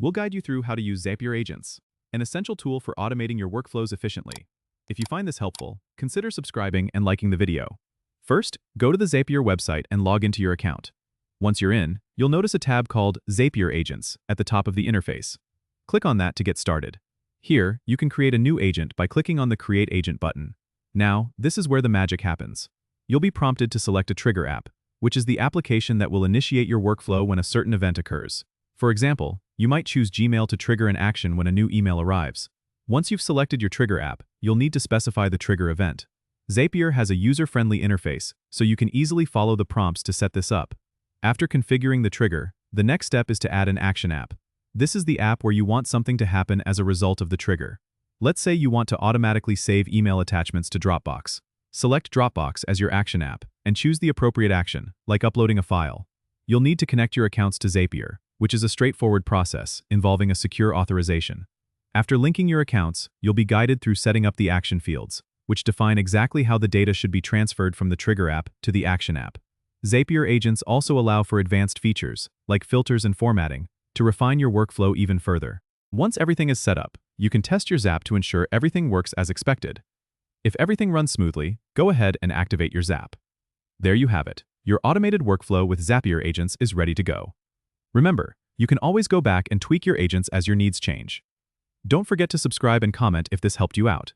We'll guide you through how to use Zapier Agents, an essential tool for automating your workflows efficiently. If you find this helpful, consider subscribing and liking the video. First, go to the Zapier website and log into your account. Once you're in, you'll notice a tab called Zapier Agents at the top of the interface. Click on that to get started. Here, you can create a new agent by clicking on the Create Agent button. Now, this is where the magic happens. You'll be prompted to select a trigger app, which is the application that will initiate your workflow when a certain event occurs. For example, you might choose Gmail to trigger an action when a new email arrives. Once you've selected your trigger app, you'll need to specify the trigger event. Zapier has a user-friendly interface, so you can easily follow the prompts to set this up. After configuring the trigger, the next step is to add an action app. This is the app where you want something to happen as a result of the trigger. Let's say you want to automatically save email attachments to Dropbox. Select Dropbox as your action app and choose the appropriate action, like uploading a file. You'll need to connect your accounts to Zapier, which is a straightforward process involving a secure authorization. After linking your accounts, you'll be guided through setting up the action fields, which define exactly how the data should be transferred from the trigger app to the action app. Zapier agents also allow for advanced features, like filters and formatting, to refine your workflow even further. Once everything is set up, you can test your Zap to ensure everything works as expected. If everything runs smoothly, go ahead and activate your Zap. There you have it. Your automated workflow with Zapier agents is ready to go. Remember, you can always go back and tweak your agents as your needs change. Don't forget to subscribe and comment if this helped you out.